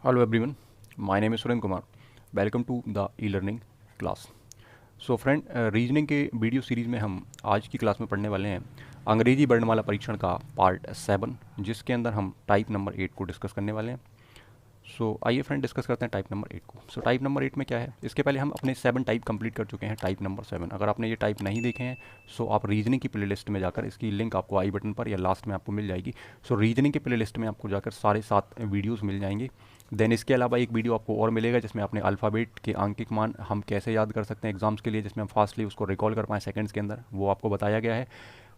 Hello everyone, my name is Suren Kumar. Welcome to the e-learning class. So friend, reasoning के video series में हम आज की class में पढ़ने वाले हैं अंग्रेजी वर्णमाला परीक्षण का पार्ट 7, जिसके अंदर हम टाइप नंबर 8 को डिस्कस करने वाले हैं। सो आइए फ्रेंड डिस्कस करते हैं टाइप नंबर 8 को। सो टाइप नंबर 8 में क्या है, इसके पहले हम अपने 7 टाइप कंप्लीट कर चुके हैं। टाइप नंबर 7, अगर आपने ये टाइप नहीं देखे हैं सो आप रीजनिंग की प्लेलिस्ट में जाकर, इसकी लिंक आपको आई बटन पर या लास्ट में आपको मिल जाएगी। सो रीजनिंग की प्लेलिस्ट में आपको जाकर सारे 7 वीडियोज़ मिल जाएंगे। देन इसके अलावा एक वीडियो आपको और मिलेगा जिसमें अपने अल्फ़ाबेट के आंकिक मान हम कैसे याद कर सकते हैं एग्जाम्स के लिए, जिसमें हम फास्टली उसको रिकॉल कर पाएँ सेकंड्स के अंदर, वो आपको बताया गया है।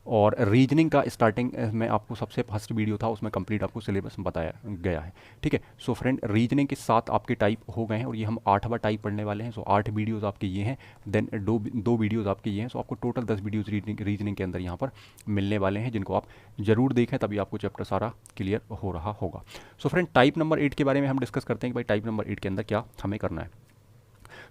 और रीजनिंग का स्टार्टिंग में आपको सबसे फर्स्ट वीडियो था, उसमें कंप्लीट आपको सिलेबस बताया गया है। ठीक है, सो फ्रेंड रीजनिंग के 7 आपके टाइप हो गए हैं और ये हम 8वां टाइप पढ़ने वाले हैं। सो 8 वीडियोज़ आपके ये हैं, देन दो वीडियोज़ आपके ये हैं। सो आपको टोटल 10 वीडियोज़ रीजनिंग के अंदर यहाँ पर मिलने वाले हैं, जिनको आप ज़रूर देखें, तभी आपको चैप्टर सारा क्लियर हो रहा होगा। सो फ्रेंड टाइप नंबर 8 के बारे में हम डिस्कस करते हैं कि भाई टाइप नंबर 8 के अंदर क्या हमें करना है।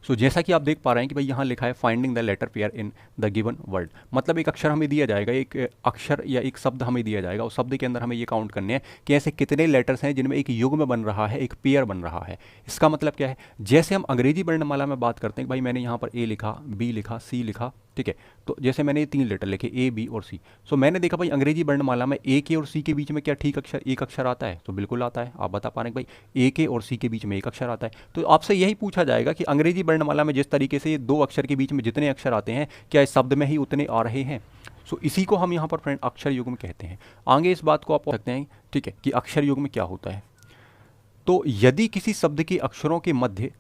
सो जैसा कि आप देख पा रहे हैं कि भाई यहाँ लिखा है finding the letter pair in the given word. मतलब एक अक्षर हमें दिया जाएगा, एक अक्षर या एक शब्द हमें दिया जाएगा, उस शब्द के अंदर हमें ये काउंट करने हैं कि ऐसे कितने लेटर्स हैं जिनमें एक युग्म बन रहा है, एक पेयर बन रहा है। इसका मतलब क्या है, जैसे हम अंग्रेजी वर्णमाला में बात करते हैं कि भाई मैंने यहाँ पर ए लिखा, बी लिखा, सी लिखा, ठीक है। तो जैसे मैंने ये 3 लेटर लिखे ए, बी और सी। सो मैंने देखा भाई अंग्रेजी वर्णमाला में ए के और सी के बीच में क्या ठीक अक्षर एक अक्षर आता है? तो बिल्कुल आता है। आप बता पा रहे हैं भाई ए के और सी के बीच में एक अक्षर आता है। तो आपसे यही पूछा जाएगा कि अंग्रेजी वर्णमाला में जिस तरीके से ये 2 अक्षर के बीच में जितने अक्षर आते हैं, क्या इस शब्द में ही उतने आ रहे हैं? सो इसी को हम यहाँ पर फ्रेंड अक्षर युग्म कहते हैं। आगे इस बात को आप सकते हैं, ठीक है, कि अक्षर युग्म क्या होता है। तो यदि किसी शब्द के अक्षरों के मध्य,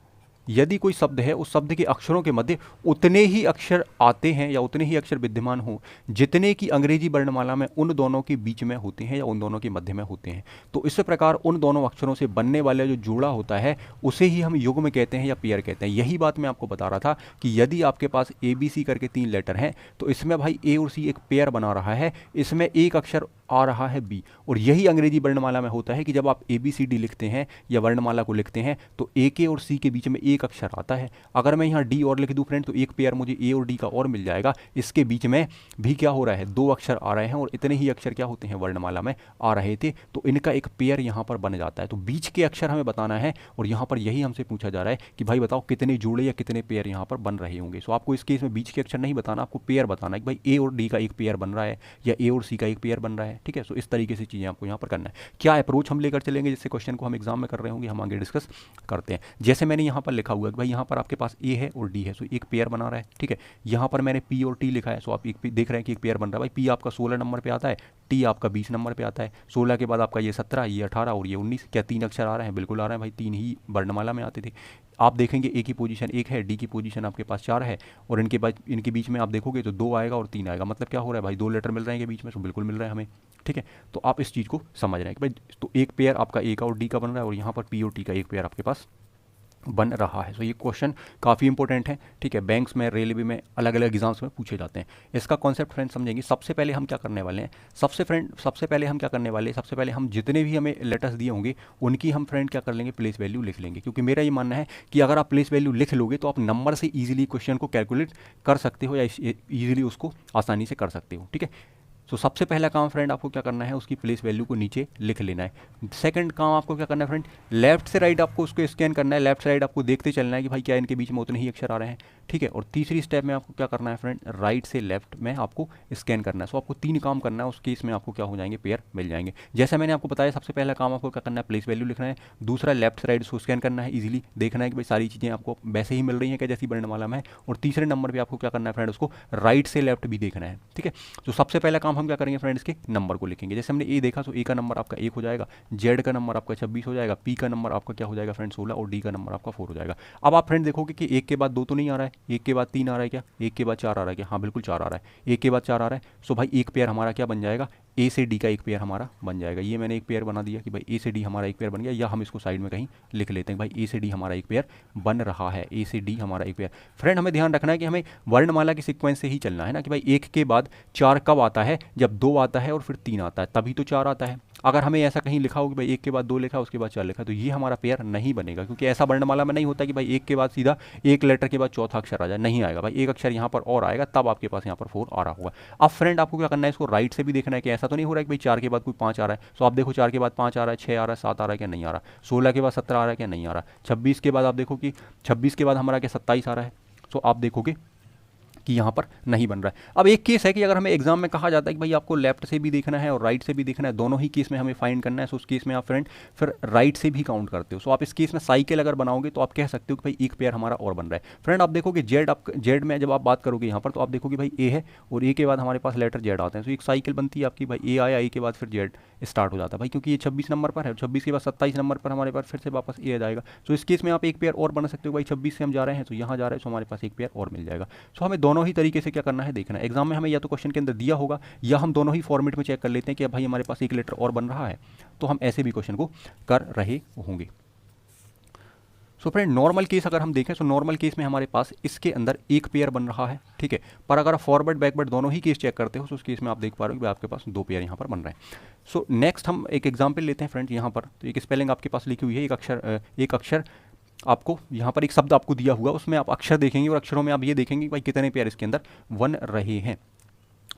यदि कोई शब्द है उस शब्द के अक्षरों के मध्य उतने ही अक्षर आते हैं या उतने ही अक्षर विद्यमान हो जितने की अंग्रेजी वर्णमाला में उन दोनों के बीच में होते हैं या उन दोनों के मध्य में होते हैं, तो इस प्रकार उन दोनों अक्षरों से बनने वाला जो जोड़ा होता है उसे ही हम युग्म कहते हैं या पेयर कहते हैं। यही बात मैं आपको बता रहा था कि यदि आपके पास ए बी सी करके 3 लेटर हैं तो इसमें भाई ए और सी एक पेयर बना रहा है, इसमें एक अक्षर आ रहा है बी। और यही अंग्रेजी वर्णमाला में होता है कि जब आप ए बी सी डी लिखते हैं या वर्णमाला को लिखते हैं तो ए के और सी के बीच में एक अक्षर आता है। अगर मैं यहाँ डी और लिख दूँ फ्रेंड तो एक पेयर मुझे ए और डी का और मिल जाएगा। इसके बीच में भी क्या हो रहा है, 2 अक्षर आ रहे हैं और इतने ही अक्षर क्या होते हैं वर्णमाला में आ रहे थे, तो इनका एक पेयर यहाँ पर बन जाता है। तो बीच के अक्षर हमें बताना है और यहाँ पर यही हमसे पूछा जा रहा है कि भाई बताओ कितने जोड़े या कितने पेयर यहाँ पर बन रहे होंगे। सो आपको इस केस में बीच के अक्षर नहीं बताना, आपको पेयर बताना है कि भाई ए और डी का एक पेयर बन रहा है या ए और सी का एक पेयर बन रहा है। ठीक है, सो इस तरीके से चीज़ें आपको यहाँ पर करना है। क्या अप्रोच हम लेकर चलेंगे जिससे क्वेश्चन को हम एग्जाम में कर रहे होंगे, हम आगे डिस्कस करते हैं। जैसे मैंने यहाँ पर लिखा हुआ है कि भाई यहाँ पर आपके पास ए है और डी है, सो एक पेयर बना रहा है। ठीक है, यहाँ पर मैंने पी और टी लिखा है, सो आप एक देख रहे हैं कि एक पेयर बन रहा है। भाई पी आपका 16 नंबर पे आता है, टी आपका 20 नंबर पे आता है। 16 के बाद आपका ये 17, ये 18 और ये 19। क्या 3 अक्षर आ रहे हैं? बिल्कुल आ रहे हैं भाई, 3 ही वर्णमाला में आते थे। आप देखेंगे ए की पोजीशन 1 है, डी की पोजीशन आपके पास 4 है और इनके बीच में आप देखोगे तो 2 आएगा और 3 आएगा। मतलब क्या हो रहा है भाई, 2 लेटर मिल रहे हैं के बीच में, तो बिल्कुल मिल रहा है हमें। ठीक है, तो आप इस चीज़ को समझ रहे हैं कि भाई तो एक पेयर आपका ए का और डी का बन रहा है और यहाँ पर पी और टी का एक पेयर आपके पास बन रहा है। तो ये क्वेश्चन काफ़ी इंपॉर्टेंट है। ठीक है, बैंक्स में, रेलवे में, अलग अलग एग्जाम्स में पूछे जाते हैं। इसका कॉन्सेप्ट फ्रेंड समझेंगे। सबसे पहले हम क्या करने वाले हैं, सबसे पहले हम क्या करने वाले हैं, सबसे पहले हम जितने भी हमें लेटर्स दिए होंगे उनकी हम फ्रेंड क्या कर लेंगे, प्लेस वैल्यू लिख लेंगे। क्योंकि मेरा ये मानना है कि अगर आप प्लेस वैल्यू लिख लोगे तो आप नंबर से ईजिली क्वेश्चन को कैलकुलेट कर सकते हो या ईजिली उसको आसानी से कर सकते हो। ठीक है, तो सबसे पहला काम फ्रेंड आपको क्या करना है, उसकी प्लेस वैल्यू को नीचे लिख लेना है। सेकंड काम आपको क्या करना है फ्रेंड, लेफ्ट से राइट आपको उसको स्कैन करना है। लेफ्ट से राइट आपको देखते चलना है कि भाई क्या इनके बीच में उतने ही अक्षर आ रहे हैं। ठीक है, और तीसरी स्टेप में आपको क्या करना है फ्रेंड, राइट से लेफ्ट में आपको स्कैन करना है। सो आपको 3 काम करना है, उस केस में आपको क्या हो जाएंगे, पेयर मिल जाएंगे। जैसा मैंने आपको बताया, सबसे पहला काम आपको क्या करना है, प्लेस वैल्यू लिखना है। दूसरा लेफ्ट से राइट उसको स्कैन करना है, इजीली देखना है कि भाई सारी चीज़ें आपको वैसे ही मिल रही हैं क्या जैसी वर्णमाला में है। और तीसरे नंबर पर आपको क्या करना है फ्रेंड, उसको राइट से लेफ्ट भी देखना है। ठीक है, तो सबसे पहला काम हम क्या करेंगे फ्रेंड, इसके नंबर को लिखेंगे। जैसे हमने ए देखा, तो ए का नंबर आपका 1 हो जाएगा, जेड का नंबर आपका 26 हो जाएगा, पी का नंबर आपका क्या हो जाएगा फ्रेंड 16 और डी का नंबर आपका 4 हो जाएगा। अब आप फ्रेंड देखोगे कि 1 के बाद 2 तो नहीं आ रहा है, 1 के बाद 3 आ रहा है क्या, 1 के बाद 4 आ रहा है क्या, हाँ बिल्कुल 4 आ रहा है, 1 के बाद 4 आ रहा है। सो भाई एक पेयर हमारा क्या बन जाएगा, ए से डी का एक पेयर हमारा बन जाएगा। ये मैंने एक पेयर बना दिया कि भाई ए से डी हमारा एक पेयर बन गया, या हम इसको साइड में कहीं लिख लेते हैं भाई ए से डी हमारा एक पेयर बन रहा है, ए से डी हमारा एक पेयर। फ्रेंड हमें ध्यान रखना है कि हमें वर्णमाला की सीक्वेंस से ही चलना है ना, कि भाई 1 के बाद 4 कब आता है, जब 2 आता है और फिर 3 आता है, तभी तो 4 आता है। अगर हमें ऐसा कहीं लिखा हो कि भाई एक के बाद दो लिखा उसके बाद चार लिखा, तो ये हमारा पेयर नहीं बनेगा, क्योंकि ऐसा वर्णमाला में नहीं होता कि भाई एक के बाद सीधा एक लेटर के बाद चौथा अक्षर आ जाए, नहीं आएगा भाई, एक अक्षर यहाँ पर और आएगा, तब आपके पास यहाँ पर 4 आ रहा होगा। अब फ्रेंड आपको क्या करना है, इसको राइट से भी देखना है कि ऐसा तो नहीं हो रहा है कि भाई 4 के बाद कोई 5 आ रहा है। तो आप देखो 4 के बाद 5 आ रहा है, 6 आ रहा है, 7 आ रहा है क्या नहीं आ रहा, 16 के बाद 17 आ रहा है क्या नहीं आ रहा, 26 के बाद आप देखो कि 26 के बाद हमारा क्या 27 आ रहा है। तो आप देखोगे कि यहाँ पर नहीं बन रहा है। अब एक केस है कि अगर हमें एग्जाम में कहा जाता है कि भाई आपको लेफ्ट से भी देखना है और राइट से भी देखना है, दोनों ही केस में हमें फाइंड करना है, तो उस केस में आप फ्रेंड फिर राइट से भी काउंट करते हो। सो आप इस केस में साइकिल अगर बनाओगे तो आप कह सकते हो कि भाई एक पेयर हमारा और बन रहा है। फ्रेंड आप देखोगे जेड में जब आप बात करोगे यहाँ पर, तो आप देखोगे भाई ए है और ए के बाद हमारे पास लेटर जेड आते हैं, तो एक साइकिल बनती है आपकी, भाई ए आया, ए के बाद फिर जेड स्टार्ट हो जाता है भाई, क्योंकि ये 26 नंबर पर है, 26 के बाद 27 नंबर पर हमारे पास फिर से वापस ए आ जाएगा। तो इस केस में आप एक पेयर और बना सकते हो, भाई 26 से हम जा रहे हैं तो यहाँ जा रहे हैं, तो हमारे पास एक पेयर और मिल जाएगा। सो हमें दोनों ही तरीके से क्या करना है देखना है। एग्जाम में हमें या तो क्वेश्चन के अंदर दिया होगा या हम दोनों ही फॉर्मेट में चेक कर लेते हैं कि भाई हमारे पास एक लेटर और बन रहा है, तो हम ऐसे भी क्वेश्चन को कर रहे होंगे। सो फ्रेंड नॉर्मल केस अगर हम देखें तो नॉर्मल केस में हमारे पास इसके अंदर एक पेयर बन रहा है, ठीक है। पर अगर आप फॉरवर्ड बैकवर्ड दोनों ही केस चेक करते हो तो उस केस में आप देख पा रहे हो कि आपके पास दो पेयर यहाँ पर बन रहे हैं। सो नेक्स्ट हम एक एग्जाम्पल लेते हैं फ्रेंड्स। यहाँ पर तो एक स्पेलिंग आपके पास लिखी हुई है, एक अक्षर आपको यहाँ पर एक शब्द आपको दिया हुआ, उसमें आप अक्षर देखेंगे और अक्षरों में आप ये देखेंगे कि भाई कितने पेयर इसके अंदर बन रहे हैं।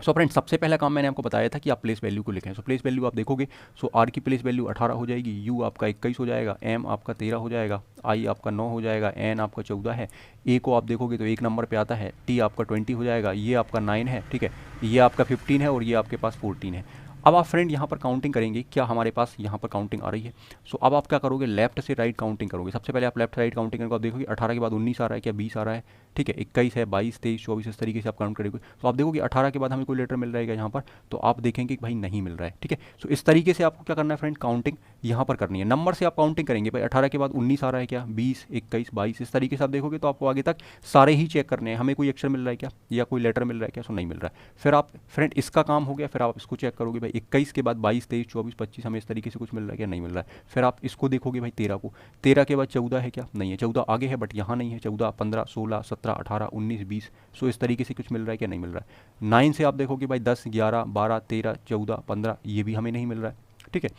सो फ्रेंड सबसे पहला काम मैंने आपको बताया था कि आप प्लेस वैल्यू को लिखें। सो प्लेस वैल्यू आप देखोगे, सो आर की प्लेस वैल्यू 18 हो जाएगी, यू आपका 21 हो जाएगा, एम आपका 13 हो जाएगा, आई आपका 9 हो जाएगा, एन आपका 14 है, ए को आप देखोगे तो एक नंबर पे आता है, टी आपका 20 हो जाएगा, ये आपका 9 है, ठीक है, ये आपका 15 है और ये आपके पास 14 है। अब आप फ्रेंड यहाँ पर काउंटिंग करेंगे, क्या हमारे पास यहाँ पर काउंटिंग आ रही है। सो अब आप क्या करोगे, लेफ्ट से राइट काउंटिंग करोगे। सबसे पहले आप लेफ्ट राइट काउंटिंग करोगे, आप देखोगे 18 के बाद 19 आ रहा है क्या, 20 आ रहा है, ठीक है, 21 है, 22, 23, 24, इस तरीके से आप काउंट करोगे। तो आप देखोगे 18 के बाद हमें कोई लेटर मिल रहा है यहाँ पर, तो आप देखेंगे कि भाई नहीं मिल रहा है, ठीक है। सो इस तरीके से आपको क्या करना है फ्रेंड, काउंटिंग यहाँ पर करनी है। नंबर से आप काउंटिंग करेंगे, भाई 18 के बाद 19 आ रहा है क्या, 20, 21, 22, इस तरीके से आप देखोगे तो आपको आगे तक सारे ही चेक करने हैं, हमें कोई अक्षर मिल रहा है क्या या कोई लेटर मिल रहा है क्या, सो नहीं मिल रहा है। फिर आप फ्रेंड इसका काम हो गया, फिर आप इसको चेक करोगे, भाई 21 के बाद 22, 23, 24, 25 हमें इस तरीके से कुछ मिल रहा है क्या, नहीं मिल रहा है। फिर आप इसको देखोगे भाई 13 को, 13 के बाद 14 है क्या, नहीं है, 14 आगे है बट यहाँ नहीं है, 14, 15, 16, 17, 18, 19, 20, सो इस तरीके से कुछ मिल रहा है क्या, नहीं मिल रहा है। 9 से आप देखोगे भाई 10, 11, 12, 13, 14, 15, ये भी हमें नहीं मिल रहा है, ठीक है।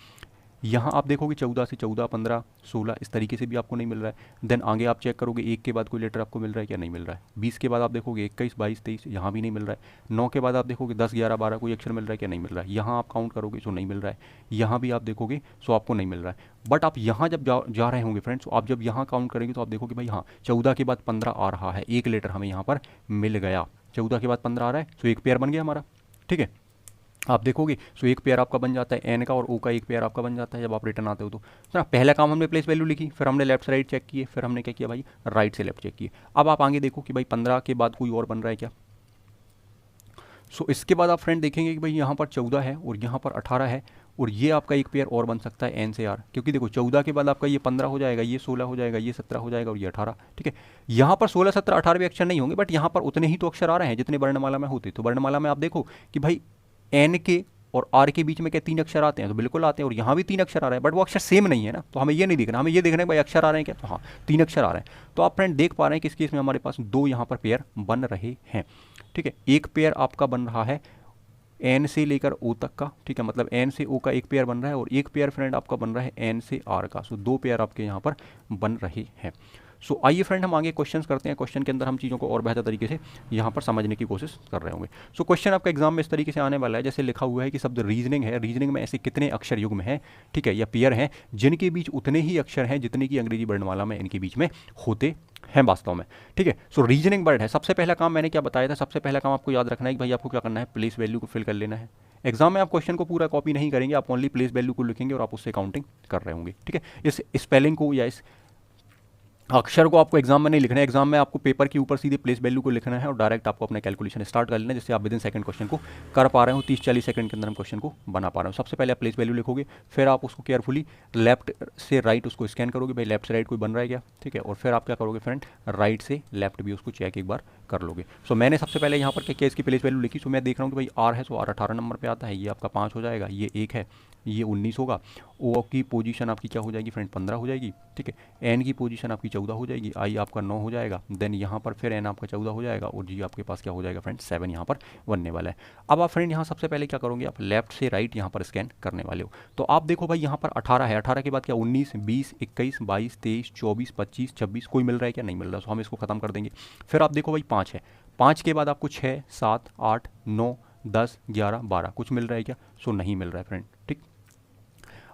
यहाँ आप देखोगे 14 से 14, 15, 16, इस तरीके से भी आपको नहीं मिल रहा है। देन आगे आप चेक करोगे, 1 के बाद कोई लेटर आपको मिल रहा है क्या, नहीं मिल रहा है। 20 के बाद आप देखोगे 21, 22, 23, यहाँ भी नहीं मिल रहा है। 9 के बाद आप देखोगे 10, 11, 12 कोई अक्षर मिल रहा है क्या, नहीं मिल रहा है। यहाँ आप काउंट करोगे सो नहीं मिल रहा है, यहाँ भी आप देखोगे सो आपको नहीं मिल रहा है। बट आप यहाँ जब जा रहे होंगे फ्रेंड्स, आप जब यहाँ काउंट करेंगे तो आप देखोगे भाई हाँ 14 के बाद 15 आ रहा है, एक लेटर हमें यहाँ पर मिल गया, 14 के बाद 15 आ रहा है, सो एक पेयर बन गया हमारा, ठीक है। आप देखोगे सो एक पेयर आपका बन जाता है एन का और ओ का एक पेयर आपका बन जाता है जब आप रिटर्न आते हो। तो ना पहला काम हमने प्लेस वैल्यू लिखी, फिर हमने लेफ्ट से राइट चेक किए, फिर हमने क्या किया भाई राइट से लेफ्ट चेक किए। अब आप आगे देखो कि भाई 15 के बाद कोई और बन रहा है क्या। सो इसके बाद आप फ्रेंड देखेंगे कि भाई यहाँ पर 14 है और यहाँ पर 18 है और ये आपका एक पेयर और बन सकता है एन से आर, क्योंकि देखो 14 के बाद आपका ये 15 हो जाएगा, ये 16 हो जाएगा, ये 17 हो जाएगा और ये 18, ठीक है। यहाँ पर 16, 17, 18 भी अक्षर नहीं होंगे, बट यहाँ पर उतने ही तो अक्षर आ रहे हैं जितने वर्णमाला में होते। तो वर्णमाला में आप देखो कि भाई एन के और आर के बीच में क्या 3 अक्षर आते हैं, तो बिल्कुल आते हैं, और यहाँ भी 3 अक्षर आ रहे हैं, बट वो अक्षर सेम नहीं है ना, तो हमें ये नहीं देखना, हमें ये देखना है भाई अक्षर आ रहे हैं क्या, तो हाँ 3 अक्षर आ रहे हैं। तो आप फ्रेंड देख पा रहे हैं कि इस केस में हमारे पास 2 यहाँ पर पेयर बन रहे हैं, ठीक है। एक पेयर आपका बन रहा है एन से लेकर ओ तक का, ठीक है, मतलब एन से ओ का एक पेयर बन रहा है और एक पेयर फ्रेंड आपका बन रहा है एन से आर का। सो 2 पेयर आपके यहाँ पर बन रहे हैं। सो आइए फ्रेंड हम आगे क्वेश्चंस करते हैं। क्वेश्चन के अंदर हम चीज़ों को और बेहतर तरीके से यहाँ पर समझने की कोशिश कर रहे होंगे। सो क्वेश्चन आपका एग्जाम में इस तरीके से आने वाला है, जैसे लिखा हुआ है कि शब्द रीजनिंग है, रीजनिंग में ऐसे कितने अक्षर युग्म हैं, ठीक है, या पेयर हैं जिनके बीच उतने ही अक्षर हैं जितने की अंग्रेजी वर्णमाला में इनके बीच में होते हैं वास्तव में, ठीक है। सो रीजनिंग वर्ड है। सबसे पहला काम मैंने क्या बताया था, सबसे पहला काम आपको याद रखना है कि भाई आपको क्या करना है, प्लेस वैल्यू को फिल कर लेना है। एग्जाम में आप क्वेश्चन को पूरा कॉपी नहीं करेंगे, आप ओनली प्लेस वैल्यू को लिखेंगे और आप उससे काउंटिंग कर रहे होंगे, ठीक है। इस स्पेलिंग को या इस अक्षर को आपको एग्जाम में नहीं लिखना है, एग्जाम में आपको पेपर के ऊपर सीधे प्लेस वैल्यू को लिखना है और डायरेक्ट आपको अपना कैलकुलेशन स्टार्ट कर लेना है, जिससे आप विद इन सेकंड क्वेश्चन को कर पा रहे हो। 30-40 सेकंड के अंदर हम क्वेश्चन को बना पा रहे हो। सबसे पहले आप प्लेस वैल्यू लिखोगे, फिर आप उसको केयरफुली लेफ्ट से राइट उसको स्कैन करोगे, भाई लेफ्ट से राइट कोई बन रहा है क्या, ठीक है, और फिर आप क्या करोगे फ्रेंड, राइट से लेफ्ट भी उसको चेक एक बार कर लोगे। सो मैंने सबसे पहले यहाँ पर क्या किया, इसकी प्लेस वैल्यू लिखी। सो मैं देख रहा हूँ कि भाई आर है, सो आर 18 नंबर पे आता है, ये आपका 5 हो जाएगा, ये 1 है, ये 19 होगा। ओ की पोजीशन आपकी क्या हो जाएगी फ्रेंड, 15 हो जाएगी, ठीक है। एन की पोजीशन आपकी 14 हो जाएगी, आई आपका 9 हो जाएगा, देन यहाँ पर फिर एन आपका 14 हो जाएगा, और जी आपके पास क्या हो जाएगा फ्रेंड, 7 यहाँ पर बनने वाला है। अब आप फ्रेंड यहाँ सबसे पहले क्या करोगे, आप लेफ्ट से राइट यहाँ पर स्कैन करने वाले हो। तो आप देखो भाई यहाँ पर 18 है, 18 के बाद क्या 19, 20, 21, 22, 23, 24, 25, 26, कोई मिल रहा है क्या, नहीं मिल रहा, तो हम इसको खत्म कर देंगे। फिर आप देखो भाई 5 है, 5 के बाद आपको 6, 7, 8, 9, 10, 11, 12 कुछ मिल रहा है क्या, सो नहीं मिल रहा है फ्रेंड, ठीक।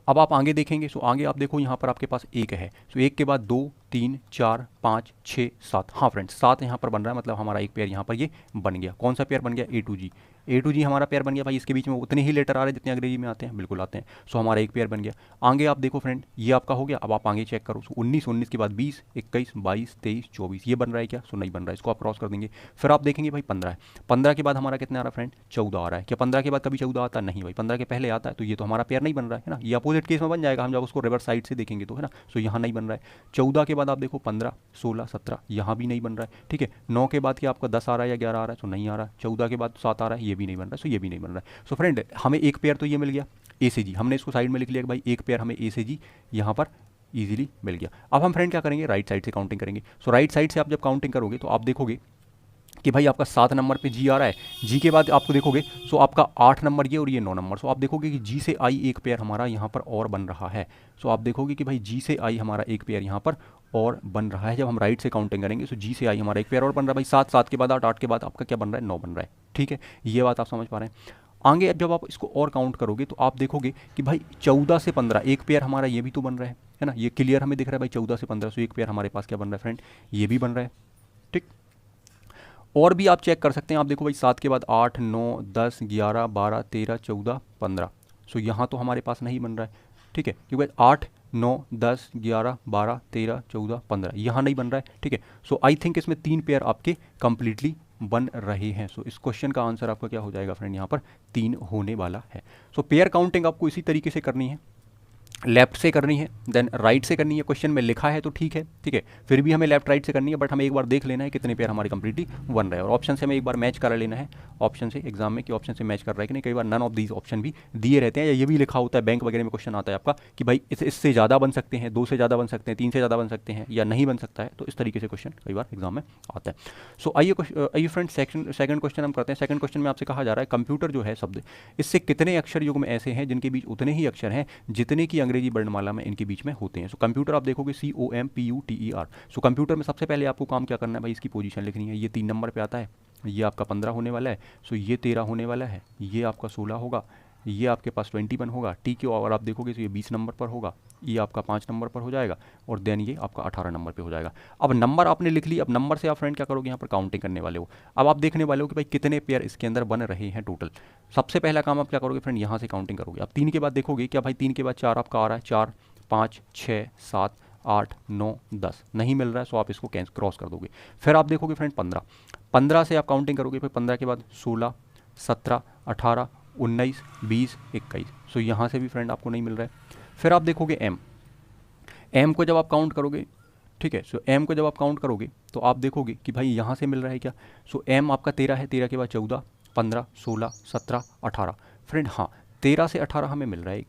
अब आप आगे देखेंगे, सो आगे आप देखो यहाँ पर आपके पास 1 है, सो 1 के बाद 2, 3, 4, 5, 6, 7, हाँ फ्रेंड 7 यहाँ पर बन रहा है, मतलब हमारा एक पेयर यहाँ पर ये बन गया। कौन सा पेयर बन गया, A2G, A2G हमारा पेयर बन गया भाई। इसके बीच में उतने ही लेटर आ रहे हैं जितने अंग्रेजी में आते हैं, बिल्कुल आते हैं। सो हमारा एक पेयर बन गया। आगे आप देखो फ्रेंड, ये आपका हो गया। अब आप आगे चेक करो, सो 19, 19 के बाद 20, 21, 22, 23, 24, ये बन रहा है क्या, सो नहीं बन रहा है, इसको आप क्रॉस कर देंगे। फिर आप देखेंगे भाई 15 है, 15 के बाद हमारा कितना आ रहा है फ्रेंड, 14 आ रहा है। क्या 15 के बाद कभी 14 आता नहीं भाई, 15 के पहले आता है, तो ये तो हमारा पेयर नहीं बन रहा है ना, ये अपोजिट केस में बन जाएगा, हम जब उसको रिवर्स साइड से देखेंगे तो, है ना। सो यहाँ नहीं बन रहा है। 14 के बाद आप देखो 15, 16, 17, यहाँ भी नहीं बन रहा है, ठीक है। 9 के बाद क्या आपका 10 आ रहा है या 11 आ रहा है, सो नहीं आ रहा है। 14 के बाद 7 आ रहा है, ये भी नहीं बन रहा है, सो ये भी नहीं बन रहा है। सो फ्रेंड हमें एक पेयर तो ये मिल गया ए से जी, हमने इसको साइड में लिख लिया कि भाई एक पेयर हमें ए से जी यहाँ पर इजीली मिल गया। अब हम फ्रेंड क्या करेंगे, राइट साइड से काउंटिंग करेंगे। सो राइट साइड से आप जब काउंटिंग करोगे तो आप देखोगे कि भाई आपका 7 नंबर पे जी आ रहा है, जी के बाद आपको देखोगे सो आपका 8 नंबर ये और ये 9 नंबर। सो आप देखोगे कि जी से आई एक पेयर हमारा यहाँ पर और बन रहा है। सो आप देखोगे कि भाई जी से आई हमारा एक पेयर यहाँ पर और बन रहा है। जब हम राइट से काउंटिंग करेंगे सो जी से आई हमारा एक पेयर और बन रहा है भाई। 7, 7 के बाद 8, 8 के बाद आपका क्या बन रहा है, 9 बन रहा है, ठीक है। ये बात आप समझ पा रहे हैं। आगे जब आप इसको और काउंट करोगे तो आप देखोगे कि भाई 14 से 15 एक पेयर हमारा ये भी तो बन रहा है ना, ये क्लियर हमें दिख रहा है भाई 14 से 15। सो एक पेयर हमारे पास क्या बन रहा है फ्रेंड, ये भी बन रहा है, ठीक। और भी आप चेक कर सकते हैं, आप देखो भाई 7 के बाद 8, 9, 10, 11, 12, 13, 14, 15। सो यहाँ तो हमारे पास नहीं बन रहा है, ठीक है, क्योंकि 8, 9, 10, 11, 12, 13, 14, 15 यहाँ नहीं बन रहा है, ठीक है। सो आई थिंक इसमें 3 पेयर आपके कंप्लीटली बन रहे हैं। सो इस क्वेश्चन का आंसर आपका क्या हो जाएगा फ्रेंड, यहाँ पर 3 होने वाला है। सो पेयर काउंटिंग आपको इसी तरीके से करनी है, लेफ्ट से करनी है, देन राइट से करनी है। क्वेश्चन में लिखा है तो ठीक है, ठीक है, फिर भी हमें लेफ्ट राइट से करनी है, बट हमें एक बार देख लेना है कितने पेयर हमारे कंप्लीटली बन रहे हैं, और ऑप्शन से हमें एक बार मैच करा लेना है ऑप्शन से एग्जाम में कि ऑप्शन से मैच कर रहा है कि नहीं। कई बार नन ऑफ दीज ऑप्शन भी दिए रहते हैं, या ये भी लिखा होता है, बैंक वगैरह में क्वेश्चन आता है आपका कि भाई इससे ज़्यादा बन सकते हैं, 2 से ज़्यादा बन सकते हैं, 3 से ज़्यादा बन सकते हैं, या नहीं बन सकता है। तो इस तरीके से क्वेश्चन कई बार एग्जाम में आता है। सो आइए फ्रेंड सेकंड क्वेश्चन हम करते हैं। सेकंड क्वेश्चन में आपसे कहा जा रहा है कंप्यूटर जो है शब्द, इससे कितने अक्षर युग्म ऐसे हैं जिनके बीच उतने ही अक्षर हैं जितने की अंग्रेजी वर्णमाला में इनके बीच में होते हैं। सो कंप्यूटर आप देखोगे COMPUTER। सो कंप्यूटर में सबसे पहले आपको काम क्या करना है भाई, इसकी पोजीशन लिखनी है। ये 3 नंबर पे आता है, ये आपका 15 होने वाला है, सो ये 13 होने वाला है, ये आपका 16 होगा, ये आपके पास 21 होगा, ठीक है। और आप देखोगे तो ये 20 नंबर पर होगा, ये आपका 5 नंबर पर हो जाएगा, और देन ये आपका 18 नंबर पे हो जाएगा। अब नंबर आपने लिख ली, अब नंबर से आप फ्रेंड क्या करोगे, यहाँ पर काउंटिंग करने वाले हो। अब आप देखने वाले हो कि भाई कितने पेयर इसके अंदर बन रहे हैं टोटल। सबसे पहला काम आप क्या करोगे फ्रेंड, यहाँ से काउंटिंग करोगे। अब 3 के बाद देखोगे क्या भाई 3 के बाद 4 आपका आ रहा है, 4, 5, 6, 7, 8, 9, 10 नहीं मिल रहा है, सो आप इसको क्रॉस कर दोगे। फिर आप देखोगे फ्रेंड 15, 15 से आप काउंटिंग करोगे, फिर 15 के बाद 16, 17, 18, 19, 20, 21। सो यहाँ से भी फ्रेंड आपको नहीं मिल रहा है। फिर आप देखोगे एम को जब आप काउंट करोगे, ठीक है। सो एम को जब आप काउंट करोगे तो आप देखोगे कि भाई यहाँ से मिल रहा है क्या। सो एम आपका 13 है, 13 के बाद 14, 15, 16, 17, 18 फ्रेंड, हाँ 13 से 18 हमें मिल रहा है एक,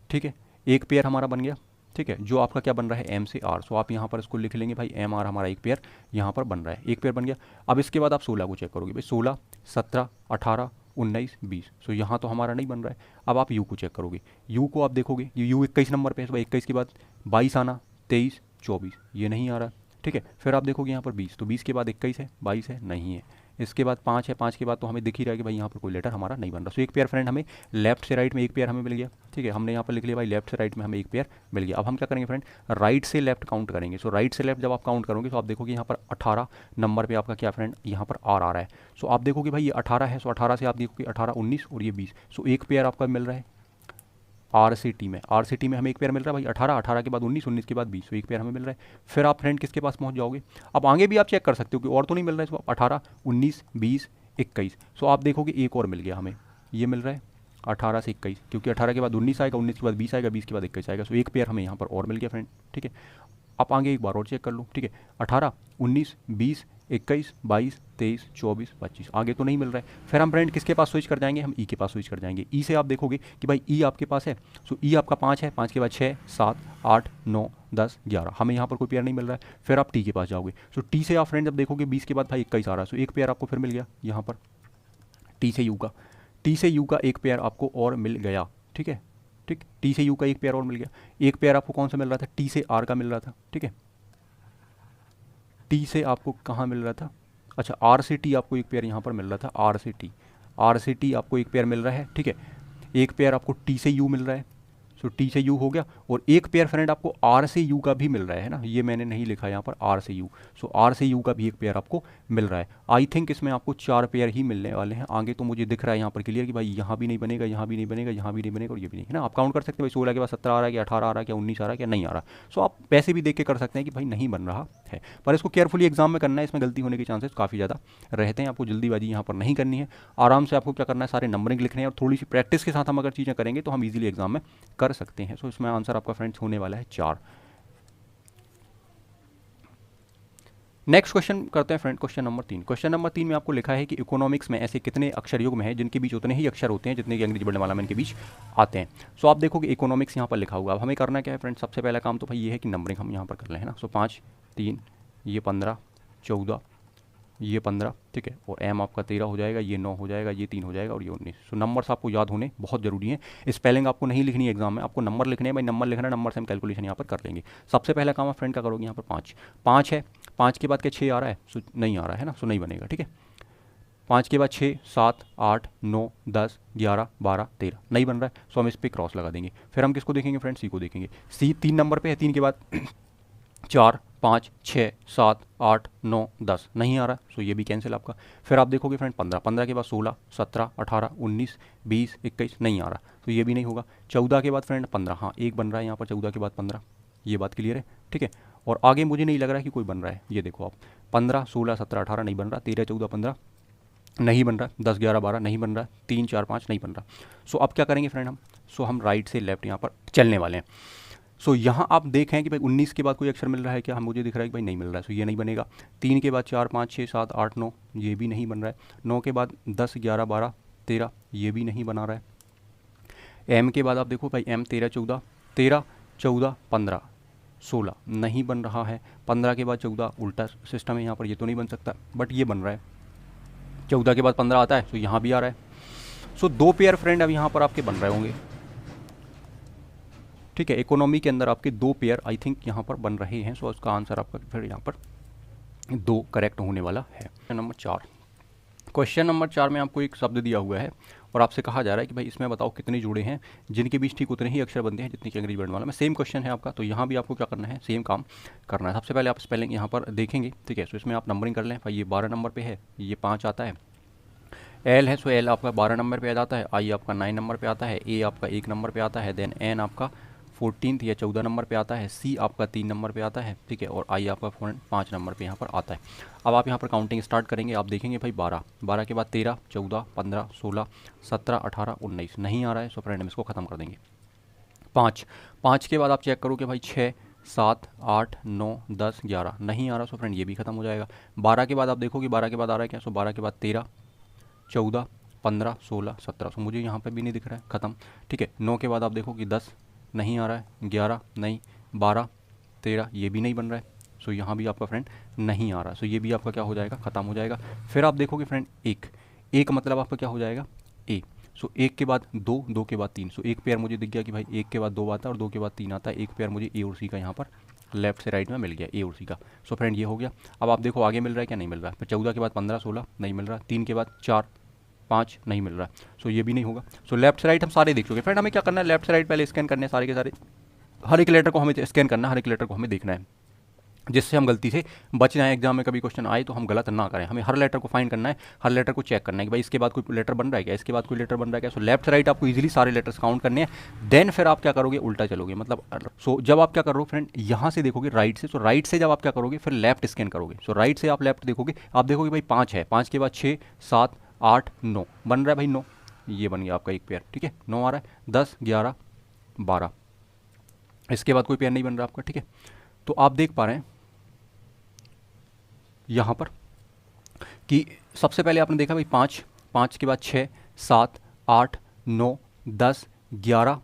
ठीक है, एक पेयर हमारा बन गया, ठीक है, जो आपका क्या बन रहा है एम से आर। सो आप यहाँ पर इसको लिख लेंगे भाई एम आर हमारा एक पेयर यहाँ पर बन रहा है, एक पेयर बन गया। अब इसके बाद आप 16 को चेक करोगे भाई, 16, 17, 18, 19, 20। सो यहाँ तो हमारा नहीं बन रहा है। अब आप यू को चेक करोगे, यू को आप देखोगे यू 21 नंबर पे है, 21 के बाद 22 आना, 23, 24 ये नहीं आ रहा, ठीक है। फिर आप देखोगे यहाँ पर 20, तो 20 के बाद 21 है, 22 है, नहीं है। इसके बाद 5 है, 5 के बाद तो हमें दिख ही रहा है कि भाई यहाँ पर कोई लेटर हमारा नहीं बन रहा। सो एक पेयर फ्रेंड हमें लेफ्ट से राइट में एक पेयर हमें मिल गया, ठीक है, हमने यहाँ पर लिख लिया भाई लेफ्ट से राइट में हमें एक पेयर मिल गया। अब हम क्या करेंगे फ्रेंड, राइट से लेफ्ट काउंट करेंगे। सो राइट से लेफ्ट जब आप काउंट करोगे तो आप देखोगे यहाँ पर 18 नंबर पर आपका क्या फ्रेंड यहाँ पर आर आ रहा है। सो आप देखोगे भाई ये 18 है, सो 18 से आप देखोगे 18, 19 और ये 20। सो एक पेयर आपका मिल रहा है आर सिटी में, आर सिटी में हमें एक पेयर मिल रहा है भाई 18, 18 के बाद 19, 19 के बाद 20। तो एक पेयर हमें मिल रहा है। फिर आप फ्रेंड किसके पास पहुंच जाओगे, अब आगे भी आप चेक कर सकते हो कि और तो नहीं मिल रहा है इसको, 18, 19, 20, 21। सो आप देखोगे एक और मिल गया हमें, ये मिल रहा है 18 से 21, क्योंकि 18 के बाद 19 आएगा, 19 के बाद 20 आएगा, 20 के बाद 21 आएगा। सो एक पेयर हमें यहाँ पर और मिल गया फ्रेंड, ठीक है। आप आगे एक बार और चेक कर लो, ठीक है। 18, 19, 20, 21, 22, 23, 24, 25, आगे तो नहीं मिल रहा है। फिर हम फ्रेंड किसके पास स्विच कर जाएंगे, हम ई के पास स्विच कर जाएंगे। ई से आप देखोगे कि भाई ई आपके पास है, सो ई आपका 5 है, 5 के बाद 6, 7, 8, 9, 10, 11, हमें यहाँ पर कोई पेयर नहीं मिल रहा है। फिर आप टी के पास जाओगे, सो टी से आप फ्रेंड जब देखोगे 20 के बाद भाई 21 आ रहा है, सो एक पेयर आपको फिर मिल गया यहाँ पर टी से यू का। टी से यू का एक पेयर आपको और मिल गया, ठीक है। ठीक, टी से यू का एक पेयर और मिल गया। एक पेयर आपको कौन सा मिल रहा था, टी से आर का मिल रहा था, ठीक है। टी से आपको कहाँ मिल रहा था, अच्छा आर से टी आपको एक पेयर यहाँ पर मिल रहा था, आर से टी, आर से टी आपको एक पेयर मिल रहा है, ठीक है। एक पेयर आपको टी से यू मिल रहा है, सो टी से यू हो गया। और एक पेयर फ्रेंड आपको आर से यू का भी मिल रहा है ना, ये मैंने नहीं लिखा यहाँ पर आर से यू, सो आर से यू का भी एक पेयर आपको मिल रहा है। आई थिंक इसमें आपको 4 पेयर ही मिलने वाले हैं। आगे तो मुझे दिख रहा है यहाँ पर क्लियर कि भाई यहाँ भी नहीं बनेगा, यहाँ भी नहीं बनेगा, यहाँ भी नहीं बनेगा और ये भी नहीं, है ना। आप काउंट कर सकते हैं भाई 16 के बाद 17 आ रहा है, कि 18 आ रहा है, क्या 19 आ रहा है, क्या नहीं आ रहा। सो आप वैसे भी देख के कर सकते हैं कि भाई नहीं बन रहा है, पर इसको केयरफुली एग्जाम में करना है, इसमें गलती होने के चांसेस काफ़ी ज़्यादा रहते हैं। आपको जल्दीबाजी यहाँ पर नहीं करनी है, आराम से आपको क्या करना है, सारे नंबरिंग लिखने हैं और थोड़ी सी प्रैक्टिस के साथ हम अगर चीज़ें करेंगे तो हम इजीली एग्जाम में कर सकते हैं। सो इसमें आंसर आपका फ्रेंड्स होने वाला है 4। नेक्स्ट क्वेश्चन करते हैं friend, question number 3। Question number 3 में आपको लिखा है कि इकोनॉमिक्स में ऐसे कितने अक्षर युग्म हैं जिनके बीच उतने ही अक्षर होते हैं जितने कि अंग्रेजी वर्णमाला में इनके बीच आते हैं। सो आप देखोगे इकोनॉमिक्स यहाँ पर लिखा हुआ। अब हमें करना क्या है फ्रेंड, सबसे पहला काम तो भाई ये है कि नंबरिंग हम यहाँ पर कर लें, है ना। सो 5, 3, ये 15, 14, ये 15, ठीक है। और एम आपका 13 हो जाएगा, ये 9 हो जाएगा, ये 3 हो जाएगा और ये 19। सो नंबर्स आपको याद होने बहुत जरूरी है। स्पेलिंग आपको नहीं लिखनी है एग्जाम में, आपको नंबर लिखने हैं भाई, नंबर लिखना है, नंबर से हम कैलकुलेशन यहाँ पर कर लेंगे। सबसे पहला काम आप फ्रेंड का करोगे यहाँ पर 5, 5 है, 5 के बाद क्या 6 आ रहा है, सो नहीं आ रहा है ना, सो नहीं बनेगा, ठीक है। 5 के बाद 6, 7, 8, 9, 10, 11, 12, 13 नहीं बन रहा है, सो हम इस पर क्रॉस लगा देंगे। फिर हम किसको देखेंगे फ्रेंड, सी को देखेंगे। सी 3 नंबर पे है, 3 के बाद 4, 5, 6, 7, 8, 9, 10 नहीं आ रहा, सो ये भी कैंसिल आपका। फिर आप देखोगे फ्रेंड 15, 15 के बाद 16, 17, 18, 19, 20, 21 नहीं आ रहा, तो ये भी नहीं होगा। 14 के बाद फ्रेंड 15, हाँ एक बन रहा है यहाँ पर 14 के बाद 15, ये बात क्लियर है, ठीक है। और आगे मुझे नहीं लग रहा है कि कोई बन रहा है, ये देखो आप 15, 16, 17, 18 नहीं बन रहा, 13, 14, 15 नहीं बन रहा, 10, 11, 12 नहीं बन रहा, 3, 4, 5 नहीं बन रहा। सो अब क्या करेंगे फ्रेंड हम, सो हम राइट से लेफ्ट यहाँ पर चलने वाले हैं। सो यहाँ आप देखें कि भाई 19 के बाद कोई अक्षर मिल रहा है क्या, हम मुझे दिख रहा है कि भाई नहीं मिल रहा है, सो ये नहीं बनेगा। 3 के बाद 4, 5, 6, 7, 8, 9 ये भी नहीं बन रहा है। 9 के बाद 10, 11, 12, 13 ये भी नहीं बना रहा है। एम के बाद आप देखो भाई एम 13, 14, 13, 14, 15, 16 नहीं बन रहा है। 15 के बाद 14 उल्टा सिस्टम है यहाँ पर, ये तो नहीं बन सकता, बट ये बन रहा है। 14 के बाद 15 आता है, सो यहाँ भी आ रहा है। सो 2 पेयर फ्रेंड अब यहाँ पर आपके बन रहे होंगे, ठीक है। इकोनॉमी के अंदर आपके 2 पेयर आई थिंक यहाँ पर बन रहे हैं, सो उसका आंसर आपका फिर यहाँ पर 2 करेक्ट होने वाला है। क्वेश्चन नंबर 4, क्वेश्चन नंबर 4 में आपको एक शब्द दिया हुआ है और आपसे कहा जा रहा है कि भाई इसमें बताओ कितने जोड़े हैं जिनके बीच ठीक उतने ही अक्षर बनते हैं जितने कि अंग्रेजी वर्णमाला में। सेम क्वेश्चन है आपका, तो यहाँ भी आपको क्या करना है, सेम काम करना है। सबसे पहले आप स्पेलिंग यहाँ पर देखेंगे, ठीक है। सो इसमें आप नंबरिंग कर लें, भाई ये 12 नंबर पे है, ये 5 आता है। एल है, सो एल आपका 12 नंबर पे आ जाता है। आई आपका 9 नंबर पे आता है। ए आपका 1 नंबर पे आता है। देन एन आपका 14 या 14 नंबर पे आता है। सी आपका 3 नंबर पे आता है, ठीक है। और आई आपका 5 नंबर पे यहाँ पर आता है। अब आप यहाँ पर काउंटिंग स्टार्ट करेंगे, आप देखेंगे भाई 12, 12 के बाद 13, 14, 15, 16, 17, 18, 19 नहीं आ रहा है, सो फ्रेंड हम इसको ख़त्म कर देंगे। 5, 5 के बाद आप चेक करोगे भाई 6, 7, 8, 9, 10, 11 नहीं आ रहा, सो फ्रेंड ये भी खत्म हो जाएगा। 12 के बाद आप देखोगे 12 के बाद आ रहा है क्या, सो 12 के बाद 13, 14, 15, 16, 17, सो मुझे यहाँ पर भी नहीं दिख रहा है, ख़त्म, ठीक है। 9 के बाद आप देखो कि 10 नहीं आ रहा है, 11 नहीं, 12, 13 ये भी नहीं बन रहा है, सो यहाँ भी आपका फ्रेंड नहीं आ रहा, सो ये भी आपका क्या हो जाएगा, ख़त्म हो जाएगा। फिर आप देखोगे फ्रेंड 1, 1 मतलब आपका क्या हो जाएगा, ए। सो 1 के बाद 2, 2 के बाद 3, सो एक पेयर मुझे दिख गया कि भाई 1 के बाद 2 आता है और 2 के बाद 3 आता है। एक पेयर मुझे ए और सी का यहाँ पर लेफ्ट से राइट में मिल गया, ए और सी का। सो फ्रेंड ये हो गया। अब आप देखो आगे मिल रहा है क्या, नहीं मिल रहा है। फिर 14 के बाद 15, 16 नहीं मिल रहा। 3 के बाद 4, 5 नहीं मिल रहा, सो ये भी नहीं होगा। सो लेफ्ट से राइट हम सारे देख चुके। फ्रेंड हमें क्या करना है, लेफ्ट से राइट पहले स्कैन करने हैं सारे के सारे, हर एक लेटर को हमें स्कैन करना है, हर एक लेटर को हमें देखना है, जिससे हम गलती से बच जाएं। एग्जाम में कभी क्वेश्चन आए तो हम गलत ना करें। हमें हर लेटर को फाइंड करना है, हर लेटर को चेक करना है कि भाई इसके बाद कोई लेटर बन रहा है क्या, इसके बाद कोई लेटर बन रहा है क्या। सो लेफ्ट से राइट आपको इजीली सारे लेटर्स काउंट करने हैं। देन फिर आप क्या करोगे, उल्टा चलोगे, मतलब सो जब आप क्या करोगे फ्रेंड, यहाँ से देखोगे राइट से, सो राइट से जब आप क्या करोगे फिर लेफ्ट स्कैन करोगे। सो राइट से आप लेफ्ट देखोगे, आप देखोगे भाई 5 है, 5 के बाद 6, 7, 8, 9 बन रहा है भाई, 9 ये बन गया आपका एक पेयर, ठीक है। 9 आ रहा है, 10, 11, 12 इसके बाद कोई पेयर नहीं बन रहा आपका, ठीक है। तो आप देख पा रहे हैं यहाँ पर कि सबसे पहले आपने देखा भाई 5, 5 के बाद 6, 7, 8, 9, 10, 11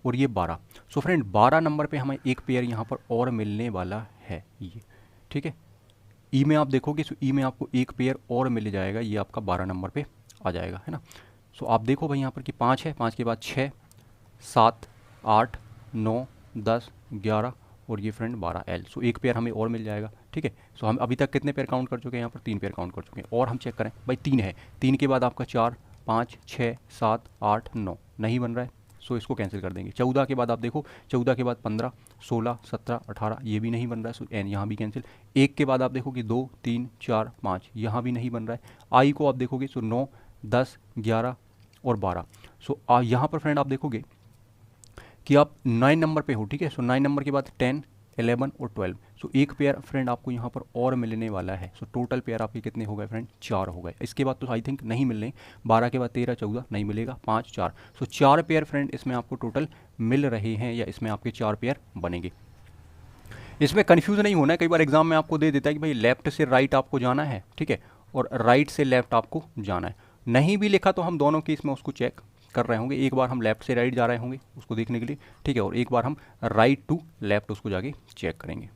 और ये 12। सो फ्रेंड 12 नंबर पे हमें एक पेयर यहाँ पर और मिलने वाला है ये, ठीक है। ई में आप देखोगे सो ई में आपको एक पेयर और मिल जाएगा, ये आपका 12 नंबर पे आ जाएगा, है ना। सो आप देखो भाई यहाँ पर कि 5 है, 5 के बाद 6, 7, 8, 9, 10, 11 और ये फ्रेंड 12 एल। सो एक पेयर हमें और मिल जाएगा, ठीक है। सो हम अभी तक कितने पेयर काउंट कर चुके हैं, यहाँ पर 3 पेयर काउंट कर चुके हैं। और हम चेक करें भाई 3 है, 3 के बाद आपका 4, 5, 6, 7, 8, 9 नहीं बन रहा है, सो इसको कैंसिल कर देंगे। 14 के बाद आप देखो, 14 के बाद 15, 16, 17, 18 ये भी नहीं बन रहा है, सो एन यहाँ भी कैंसिल। 1 के बाद आप देखोगे 2, 3, 4, 5 यहाँ भी नहीं बन रहा है। आई को आप देखोगे सो 9, 10, 11 और 12। सो यहाँ पर फ्रेंड आप देखोगे कि आप 9 नंबर पे हो, ठीक है। सो 9 नंबर के बाद 10, 11 और 12। सो एक पेयर फ्रेंड आपको यहाँ पर और मिलने वाला है। सो टोटल पेयर आपके कितने हो गए फ्रेंड, 4 हो गए। इसके बाद तो आई थिंक नहीं मिलने, 12 के बाद 13, 14 नहीं मिलेगा, 5, 4। सो 4 पेयर फ्रेंड इसमें आपको टोटल मिल रहे हैं, या इसमें आपके 4 पेयर बनेंगे। इसमें कन्फ्यूज़ नहीं होना है, कई बार एग्जाम में आपको दे देता है कि भाई लेफ्ट से राइट आपको जाना है, ठीक है, और राइट से लेफ्ट आपको जाना है। नहीं भी लिखा तो हम दोनों केस में उसको चेक कर रहे होंगे। एक बार हम लेफ्ट से राइट जा रहे होंगे उसको देखने के लिए, ठीक है, और एक बार हम राइट टू लेफ्ट उसको जाके चेक करेंगे।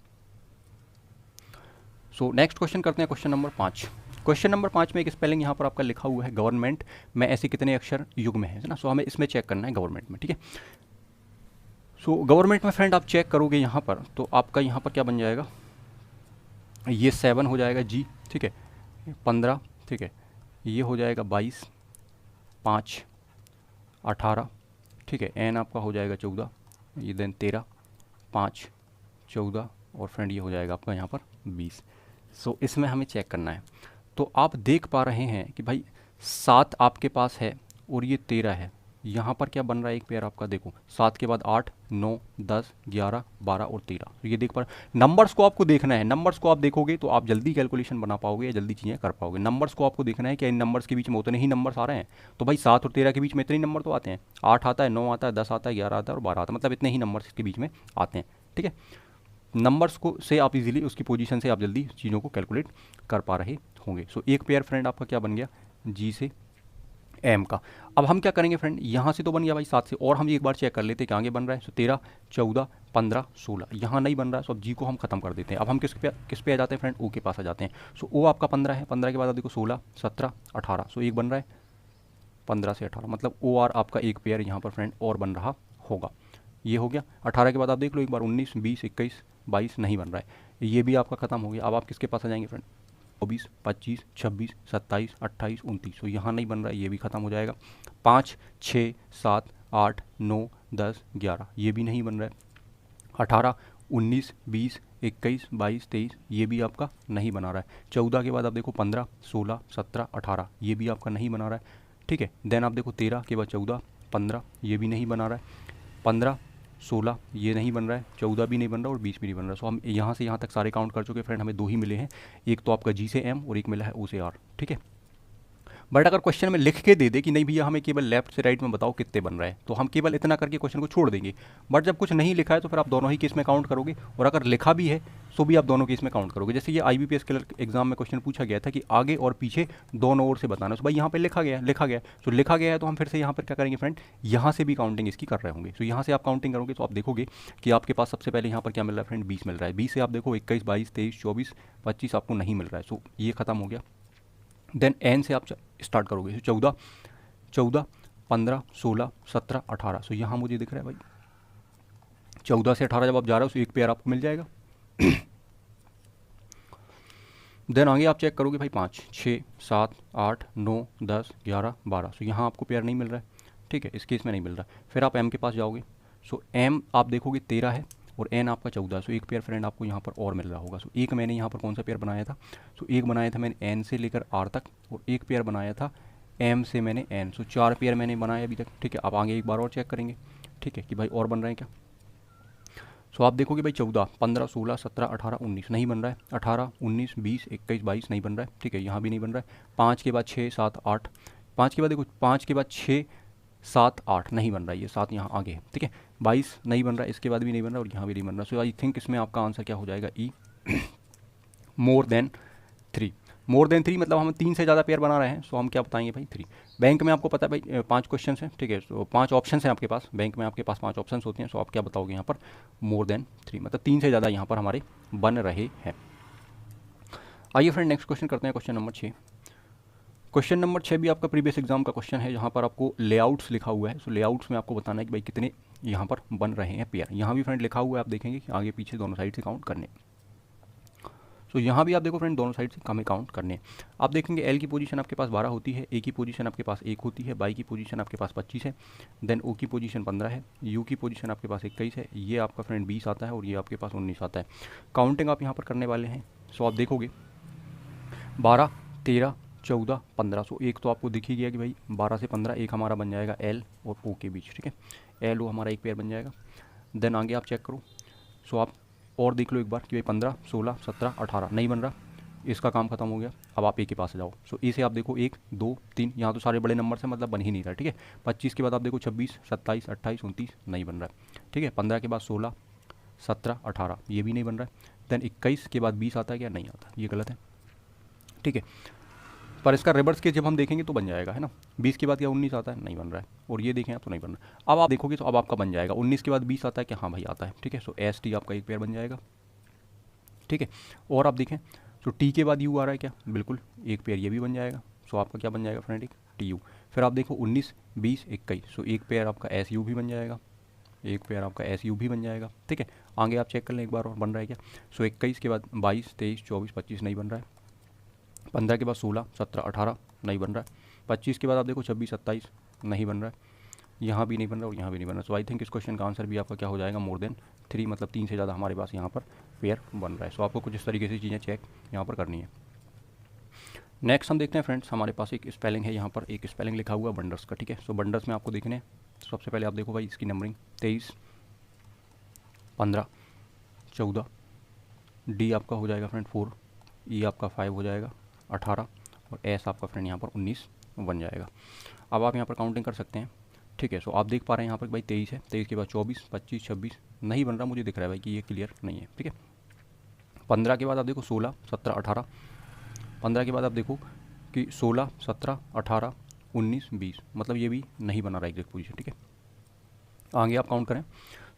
सो नेक्स्ट क्वेश्चन करते हैं, क्वेश्चन नंबर 5। क्वेश्चन नंबर 5 में एक स्पेलिंग यहाँ पर आपका लिखा हुआ है गवर्नमेंट में ऐसे कितने अक्षर युग में है ना। सो हमें इसमें चेक करना है गवर्नमेंट में, ठीक है। सो गवर्नमेंट में फ्रेंड आप चेक करोगे यहाँ पर तो आपका यहाँ पर क्या बन जाएगा, ये 7 हो जाएगा जी, ठीक है, 15, ठीक है, ये हो जाएगा 22, 5, 18, ठीक है, एन आपका हो जाएगा 14, ये देन 13, 5, 14 और फ्रेंड ये हो जाएगा आपका यहाँ पर 20। सो इसमें हमें चेक करना है। तो आप देख पा रहे हैं कि भाई 7 आपके पास है और ये 13 है। यहाँ पर क्या बन रहा है एक पेयर आपका, देखो 7 के बाद 8, 9, 10, 11, 12 और 13। तो ये देख पा रहे, नंबर्स को आपको देखना है। नंबर्स को आप देखोगे तो आप जल्दी कैलकुलेशन बना पाओगे या जल्दी चीज़ें कर पाओगे। नंबर्स को आपको देखना है कि इन नंबर्स के बीच में उतने ही नंबर्स आ रहे हैं। तो भाई 7 और 13 के बीच में इतने ही नंबर तो आते हैं, 8 आता है, 9 आता है, 10 आता है, 11 आता है और 12 आता है, मतलब इतने ही नंबर्स के बीच में आते हैं, ठीक है। नंबर्स को से आप इजीली उसकी पोजीशन से आप जल्दी चीज़ों को कैलकुलेट कर पा रहे होंगे। सो एक पेयर फ्रेंड आपका क्या बन गया, जी से एम का। अब हम क्या करेंगे फ्रेंड, यहाँ से तो बन गया भाई 7 से, और हम एक बार चेक कर लेते हैं कि आगे बन रहा है। सो 13, 14, 15, 16 यहाँ नहीं बन रहा है। सो अब जी को हम खत्म कर देते हैं। अब हम किस पे आ जाते हैं फ्रेंड, ओ के पास आ जाते हैं। सो ओ आपका 15 है, 15 के बाद आप देखो 16, 17, 18। सो एक बन रहा है 15 से 18, मतलब ओ आर आपका एक पेयर यहाँ पर फ्रेंड और बन रहा होगा। ये हो गया। 18 के बाद आप देख लो एक बार 19, 20, 21, 22 नहीं बन रहा है, ये भी आपका खत्म हो गया। अब आप किसके पास आ जाएंगे फ्रेंड, 24, 25, 26, 27, 28, 29। तो यहाँ नहीं बन रहा है, ये भी खत्म हो जाएगा। 5, 6, 7, 8, 9, 10, 11 ये भी नहीं बन रहा है। 18, 19, 20, 21, 22, 23 ये भी आपका नहीं बना रहा है। 14 के बाद आप देखो 15, 16, 17, 18 ये भी आपका नहीं बना रहा है, ठीक है। देन आप देखो 13 के बाद 14, 15 ये भी नहीं बना रहा है। 15, 16 ये नहीं बन रहा है, 14 भी नहीं बन रहा और 20 भी नहीं बन रहा। सो हम यहाँ से यहाँ तक सारे काउंट कर चुके फ्रेंड, हमें 2 ही मिले हैं, एक तो आपका जी से एम और एक मिला है ओ से आर, ठीक है। बट अगर क्वेश्चन में लिख के दे दे कि नहीं भैया हमें केवल लेफ्ट से राइट में बताओ कितने बन रहे हैं, तो हम केवल इतना करके क्वेश्चन को छोड़ देंगे। बट जब कुछ नहीं लिखा है तो फिर आप दोनों ही केस में काउंट करोगे, और अगर लिखा भी है तो भी आप दोनों केस में काउंट करोगे। जैसे ये IBPS क्लर्क एग्जाम में क्वेश्चन पूछा गया था कि आगे और पीछे दोनों ओर से बताना। तो भाई यहाँ पे लिखा गया तो लिखा गया है, तो हम फिर से यहाँ पर क्या करेंगे फ्रेंड, यहाँ से भी काउंटिंग इसकी कर रहे होंगे। तो यहाँ से आप काउंटिंग करोगे तो आप देखोगे कि आपके पास सबसे पहले यहाँ पर क्या मिल रहा है फ्रेंड, 20 मिल रहा है। 20 से आप देखो 21, 22, 23, 24, 25 आपको नहीं मिल रहा है। सो ये खत्म हो गया। देन एन से आप स्टार्ट करोगे, 14, 15, 16, 17, 18। सो यहाँ मुझे दिख रहा है भाई 14 से 18 जब आप जा रहे हो तो एक पेयर आपको मिल जाएगा। देन आगे आप चेक करोगे भाई 5, 6, 7, 8, 9, 10, 11, 12। सो यहाँ आपको पेयर नहीं मिल रहा है, ठीक है, इस केस में नहीं मिल रहा। फिर आप एम के पास जाओगे। सो एम आप देखोगे 13 है और एन आपका 14। सो एक पेयर फ्रेंड आपको यहाँ पर और मिल रहा होगा। सो एक मैंने यहाँ पर कौन सा पेयर बनाया था, सो एक बनाया था मैंने एन से लेकर आर तक, और एक पेयर बनाया था एम से मैंने एन। सो 4 पेयर मैंने बनाए अभी तक, ठीक है। अब आगे एक बार और चेक करेंगे, ठीक है, कि भाई और बन रहे हैं क्या। सो आप देखोगे भाई 14, 15, 16, 17, 18, 19 नहीं बन रहा है। 18, 19, 20, 21, 22 नहीं बन रहा है, ठीक है, यहाँ भी नहीं बन रहा है। 5 के बाद 6, 7, 8, 5 के बाद देखो 5 के बाद 6, 7, 8 नहीं बन रहा है, ये 7 यहाँ आगे है, ठीक है। 22 नहीं बन रहा, इसके बाद भी नहीं बन रहा और यहाँ भी नहीं बन रहा। सो आई थिंक इसमें आपका आंसर क्या हो जाएगा, ई, मोर देन 3। मोर देन 3 मतलब हम 3 से ज़्यादा पेयर बना रहे हैं, सो हम क्या बताएंगे भाई 3। बैंक में आपको पता है भाई 5 क्वेश्चन हैं, ठीक है, तो 5 ऑप्शन हैं आपके पास, बैंक में आपके पास 5 ऑप्शन होते हैं, सो आप क्या बताओगे यहाँ पर, मोर देन 3 मतलब 3 से ज़्यादा यहाँ पर हमारे बन रहे हैं। आइए फ्रेंड नेक्स्ट क्वेश्चन करते हैं, क्वेश्चन नंबर 6। क्वेश्चन नंबर 6 भी आपका प्रीवियस एग्जाम का क्वेश्चन है, जहाँ पर आपको लेआउट्स लिखा हुआ है। सो लेआउट्स में आपको बताना है कि भाई कितने यहाँ पर बन रहे हैं पेयर। यहाँ भी फ्रेंड लिखा हुआ है, आप देखेंगे कि आगे पीछे दोनों साइड से काउंट करने। सो यहाँ भी आप देखो फ्रेंड दोनों साइड से हमें काउंट करने। आप देखेंगे एल की पोजीशन आपके पास 12 होती है, ए की पोजीशन आपके पास 1 होती है, बाई की पोजीशन आपके पास 25 है, देन ओ की पोजीशन 15 है, यू की पोजीशन आपके पास 21 है, ये आपका फ्रेंड 20 आता है और ये आपके पास 19 आता है। काउंटिंग आप यहाँ पर करने वाले हैं। सो आप देखोगे 12, 13, 14, 15। सो एक तो आपको दिख ही गया कि भाई 12 से 15 एक हमारा बन जाएगा एल और ओ के बीच, ठीक है, एल ओ हमारा एक पेयर बन जाएगा। देन आगे आप चेक करो, सो आप और देख लो एक बार कि भाई 15, 16, 17, 18 नहीं बन रहा, इसका काम खत्म हो गया। अब आप ए के पास जाओ। सो ए से आप देखो 1, 2, 3, यहाँ तो सारे बड़े नंबर से मतलब बन ही नहीं रहा, ठीक है। 25 के बाद आप देखो 26, 27, 28, 29 नहीं बन रहा है, ठीक है। 15 के बाद 16, 17, 18 ये भी नहीं बन रहा है। देन 21 के बाद 20 आता है क्या, नहीं आता, ये गलत है, ठीक है। पर इसका रिवर्स केस जब हम देखेंगे तो बन जाएगा, है ना। 20 के बाद क्या 19 आता है, नहीं बन रहा है, और ये देखें तो नहीं बन रहा है। अब आप देखोगे तो अब आपका बन जाएगा 19 के बाद 20 आता है क्या, हाँ भाई आता है, ठीक है। सो एस टी आपका एक पेयर बन जाएगा, ठीक है। और आप देखें तो टी के बाद यू आ रहा है क्या, बिल्कुल एक पेयर ये भी बन जाएगा। सो आपका क्या बन जाएगा फ्रेंड, एक टी यू। फिर आप देखो 19, 20, 21, सो एक पेयर आपका एस यू भी बन जाएगा, एक पेयर आपका एस यू भी बन जाएगा, ठीक है। आगे आप चेक कर लें एक बार और बन रहा है क्या। सो 21 के बाद 22, 23, 24, 25 नहीं बन रहा है। 15 के बाद 16, 17, 18 नहीं बन रहा है। 25 के बाद आप देखो 26, 27 नहीं बन रहा है, यहाँ भी नहीं बन रहा और यहाँ भी नहीं बन रहा। सो आई थिंक इस क्वेश्चन का आंसर भी आपका क्या हो जाएगा, मोर देन 3 मतलब 3 से ज़्यादा हमारे पास यहाँ पर पेयर बन रहा है। सो आपको कुछ इस तरीके से चीज़ें चेक यहाँ पर करनी है। नेक्स्ट हम देखते हैं फ्रेंड्स, हमारे पास एक स्पेलिंग है, यहाँ पर एक स्पेलिंग लिखा हुआ बंडर्स का, ठीक है। सो बंडर्स में आपको देखने सबसे पहले आप देखो भाई इसकी नंबरिंग 23, 15, 14, डी आपका हो जाएगा फ्रेंड 4, ई आपका 5 हो जाएगा 18 और एस आपका फ्रेंड यहाँ पर 19 बन जाएगा। अब आप यहाँ पर काउंटिंग कर सकते हैं, ठीक है। सो आप देख पा रहे हैं यहाँ पर भाई 23 है, 23 के बाद 24, 25, 26 नहीं बन रहा, मुझे दिख रहा है भाई कि ये क्लियर नहीं है, ठीक है। 15 के बाद आप देखो 16, 17, 18, 15 के बाद आप देखो कि 16, 17, 18, 19, 20 मतलब ये भी नहीं बना रहा एग्जैक्ट पोजीशन, ठीक है। आगे आप काउंट करें।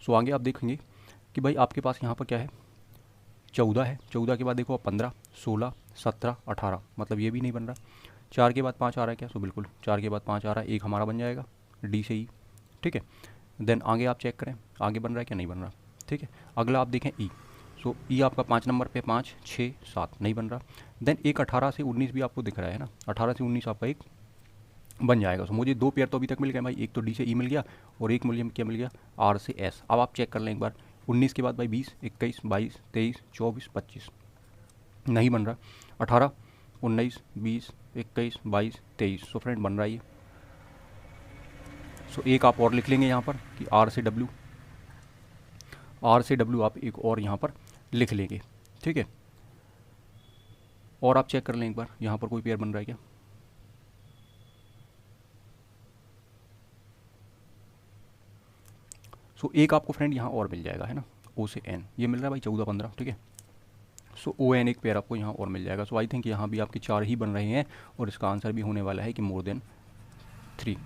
सो आगे आप देखेंगे कि भाई आपके पास यहाँ पर क्या है, 14 है, 14 के बाद देखो 15, 16, 17, 18 मतलब ये भी नहीं बन रहा। 4 के बाद 5 आ रहा है क्या, सो बिल्कुल 4 के बाद 5 आ रहा है, एक हमारा बन जाएगा डी से ई, ठीक है। देन आगे आप चेक करें आगे बन रहा है क्या, नहीं बन रहा, ठीक है। अगला आप देखें ई। सो ई आपका 5 नंबर पे 5, 6, 7 नहीं बन रहा। देन एक 18 से 19 भी आपको दिख रहा है ना, 18 से 19 आपका एक बन जाएगा। सो मुझे 2 पेयर तो अभी तक मिल गए भाई, एक तो डी से ई मिल गया और एक मुझे क्या मिल गया आर से एस। अब आप चेक कर लें एक बार, 19 के बाद भाई 20, 21, 22, 23, 24, 25 नहीं बन रहा। 18, 19, 20, 21, 22, 23 सो फ्रेंड बन रहा है ये। सो एक आप और लिख लेंगे यहाँ पर कि आर से डब्ल्यू, आर से डब्ल्यू आप एक और यहाँ पर लिख लेंगे, ठीक है। और आप चेक कर लें एक बार यहाँ पर कोई पेयर बन रहा है क्या। सो एक आपको फ्रेंड यहाँ और मिल जाएगा, है ना, ओ से एन ये मिल रहा है भाई 14, 15, ठीक है। सो ओ एन एक पेयर आपको यहाँ और मिल जाएगा। सो आई थिंक यहाँ भी आपके 4 ही बन रहे हैं और इसका आंसर भी होने वाला है कि मोर देन 3।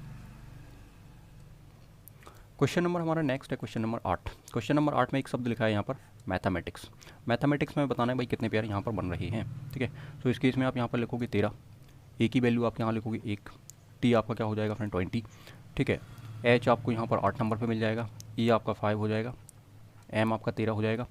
क्वेश्चन नंबर हमारा नेक्स्ट है क्वेश्चन नंबर 8। क्वेश्चन नंबर 8 में एक शब्द लिखा है यहाँ पर मैथमेटिक्स। मैथमेटिक्स में बताना है भाई कितने पेयर यहाँ पर बन रहे हैं, ठीक है। सो इस केस में आप यहाँ पर लिखोगे 13, ए की वैल्यू आप यहाँ लिखोगे 1, टी आपका क्या हो जाएगा फ्रेंड 20, ठीक है। एच आपको यहाँ पर 8 नंबर पर मिल जाएगा, ई आपका 5 हो जाएगा, एम आपका 13 हो जाएगा,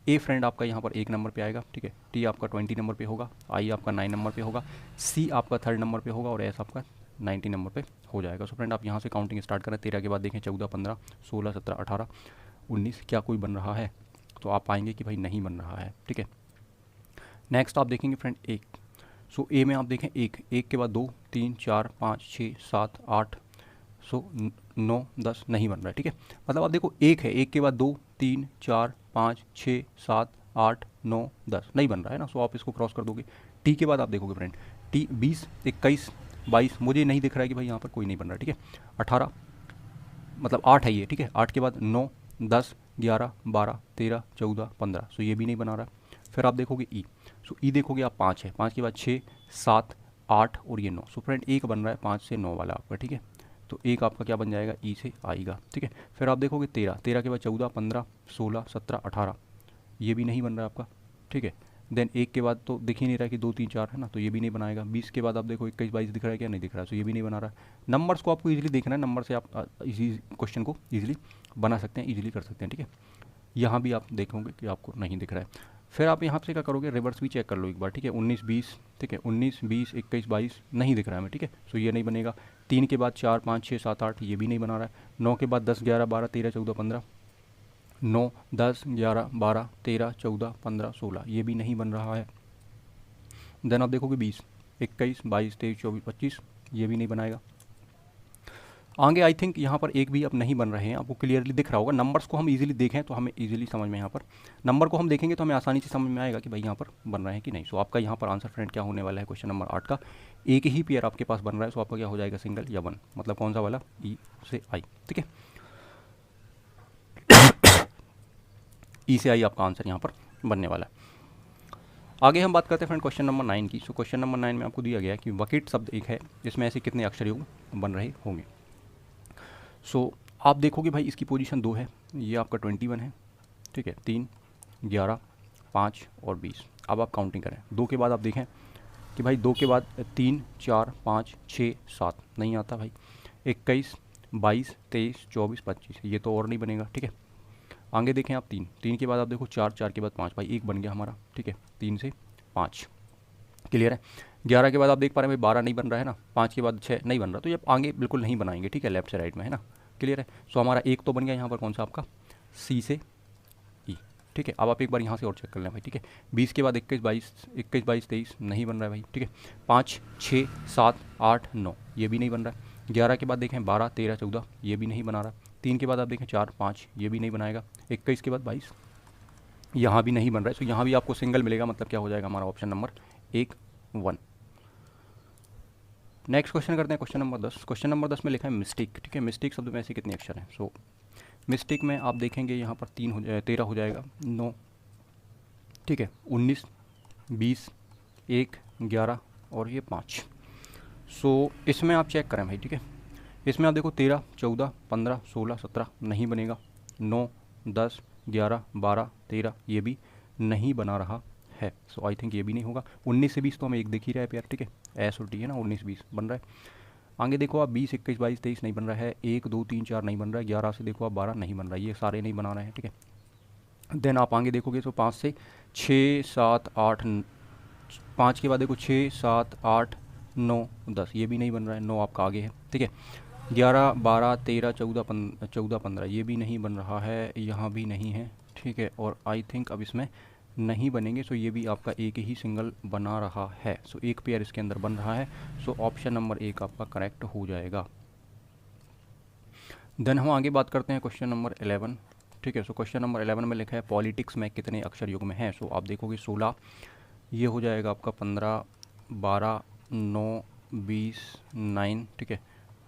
ए फ्रेंड आपका यहाँ पर 1 नंबर पे आएगा, ठीक है। टी आपका 20 नंबर पे होगा, आई आपका 9 नंबर पे होगा, सी आपका 3rd नंबर पे होगा और एस आपका 90 नंबर पे हो जाएगा। सो फ्रेंड आप यहाँ से काउंटिंग स्टार्ट करें। 13 के बाद देखें 14, 15, 16, 17, 18, 19 क्या कोई बन रहा है, तो आप पाएंगे कि भाई नहीं बन रहा है, ठीक है। नेक्स्ट आप देखेंगे फ्रेंड 1। सो ए में आप देखें 1 के बाद 2, 3, 4, 5, 6, 7, 8, सो 9, 10 नहीं बन रहा है, ठीक है। मतलब आप देखो 1 है, 1 के बाद 2, 3, 4, 5, 6, 7, 8, 9, 10 नहीं बन रहा है ना। सो आप इसको क्रॉस कर दोगे। टी के बाद आप देखोगे फ्रेंड टी 20, 21, 22 मुझे नहीं दिख रहा है कि भाई यहाँ पर कोई नहीं बन रहा है, ठीक है। 18 मतलब 8 है ये, ठीक है। 8 के बाद 9, 10 11 12 13 14 15, सो ये भी नहीं बना रहा है। फिर आप देखोगे ई, सो ई देखोगे आप 5 है, 5 के बाद 6 7 8 और ये 9, सो फ्रेंड एक बन रहा है 5 से 9 वाला आपका, ठीक है। तो एक आपका क्या बन जाएगा, ई से आएगा, ठीक है। फिर आप देखोगे 13, 13 के बाद 14 15 16 17 18, ये भी नहीं बन रहा है आपका, ठीक है। देन एक के बाद तो दिख ही नहीं रहा है कि 2 3 4 है ना, तो ये भी नहीं बनाएगा। 20 के बाद आप देखो 21 22 दिख रहा है क्या, नहीं दिख रहा है, तो ये भी नहीं बना रहा है। नंबर्स को आपको इजीली देखना है, नंबर से आप इसी क्वेश्चन को इजीली बना सकते हैं, इजीली कर सकते हैं, ठीक है। यहाँ भी आप देखोगे कि आपको नहीं दिख रहा है। फिर आप यहाँ से क्या करोगे, रिवर्स भी चेक कर लो एक बार, ठीक है। 19 20, ठीक है, 19 20 21 22 नहीं दिख रहा है हमें, ठीक है, सो ये नहीं बनेगा। 3 के बाद 4 5 6 7 8, ये भी नहीं बना रहा है। 9 के बाद 10 11 12 13 14 15, 9 10 11 12 13 14 15 16, ये भी नहीं बन रहा है। देन आप देखोगे 20 21 22 23 24 25, ये भी नहीं बनाएगा। आगे आई थिंक यहाँ पर एक भी अब नहीं बन रहे हैं, आपको क्लियरली दिख रहा होगा। नंबर्स को हम इजीली देखें तो हमें इजीली समझ में, यहाँ पर नंबर को हम देखेंगे तो हमें आसानी से समझ में आएगा कि भाई यहाँ पर बन रहे हैं कि नहीं। सो आपका यहाँ पर आंसर फ्रेंड क्या होने वाला है, क्वेश्चन नंबर 8 का एक ही पेयर आपके पास बन रहा है, सो आपका क्या हो जाएगा, सिंगल या वन, मतलब कौन सा वाला, ई से आई, ठीक है। ई से आई आपका आंसर यहाँ पर बनने वाला है। आगे हम बात करते हैं फ्रेंड क्वेश्चन नंबर 9 की। सो क्वेश्चन नंबर 9 में आपको दिया गया है कि वकीट शब्द एक है, इसमें ऐसे कितने अक्षर योग बन रहे होंगे। सो आप देखोगे भाई इसकी पोजीशन 2 है, ये आपका 21 है, ठीक है, 3 11 5 और 20। अब आप काउंटिंग करें, 2 के बाद आप देखें कि भाई 2 के बाद 3 4 5 6 7 नहीं आता भाई, 21 22 23 24 25, ये तो और नहीं बनेगा, ठीक है। आगे देखें आप 3, 3 के बाद आप देखो 4, 4 के बाद 5, भाई एक बन गया हमारा, ठीक है, 3 से 5, क्लियर है। 11 के बाद आप देख पा रहे हैं भाई 12 नहीं बन रहा है ना, 5 के बाद 6 नहीं बन रहा, तो ये आगे बिल्कुल नहीं बनाएंगे, ठीक है, लेफ्ट से राइट में है ना, क्लियर है। सो हमारा एक तो बन गया यहाँ पर कौन सा आपका, सी से ई, ठीक है। अब आप एक बार यहाँ से और चेक कर लें भाई, ठीक है। 20 के बाद 21 22 23 नहीं बन रहा है भाई, ठीक है। 5 6 7 8 9, ये भी नहीं बन रहा है। 11 के बाद देखें 12 13 14, ये भी नहीं बना रहा। 3 के बाद आप देखें 4 5, ये भी नहीं बनाएगा। 21 के बाद 22, यहाँ भी नहीं बन रहा है। सो यहाँ भी आपको सिंगल मिलेगा, मतलब क्या हो जाएगा हमारा ऑप्शन नंबर 1 1। नेक्स्ट क्वेश्चन करते हैं क्वेश्चन नंबर 10। क्वेश्चन नंबर 10 में लिखा है मिस्टेक, ठीक है। मिस्टेक शब्द में ऐसे कितने अक्षर हैं। सो मिस्टेक में आप देखेंगे यहाँ पर 13 हो जाएगा, 9, ठीक है, 19 20 1 11 और ये 5। सो इसमें आप चेक करें भाई, ठीक है। इसमें आप देखो 13 14 15 16 17 नहीं बनेगा, 9 10 11 12 13, ये भी नहीं बना रहा है। सो आई थिंक ये भी नहीं होगा। 19 से 20 तो हमें एक दिख ही रहा है पेयर, ठीक है, एस और टी है ना, 19 20 बन रहा है। आगे देखो आप 20 21 22 23 नहीं बन रहा है, 1 2 3 4 नहीं बन रहा है, 11 से देखो आप 12 नहीं बन रहा है, ये सारे नहीं बना रहे हैं, ठीक है। देन आप आगे देखोगे तो 5 से 6 7 8, 5 के बाद देखो 6 7 8 9 10, ये भी नहीं बन रहा है, 9 आपका आगे है, ठीक है। 11 12 13 14 15, ये भी नहीं बन रहा है, यहाँ भी नहीं है, ठीक है। और आई थिंक अब इसमें नहीं बनेंगे, सो ये भी आपका एक ही सिंगल बना रहा है। सो एक पेयर इसके अंदर बन रहा है, सो ऑप्शन नंबर 1 आपका करेक्ट हो जाएगा। देन हम आगे बात करते हैं क्वेश्चन नंबर 11, ठीक है। सो क्वेश्चन नंबर 11 में लिखा है पॉलिटिक्स में कितने अक्षर युग में है। सो आप देखोगे 16, ये हो जाएगा आपका 15 12 9 20 9, ठीक है,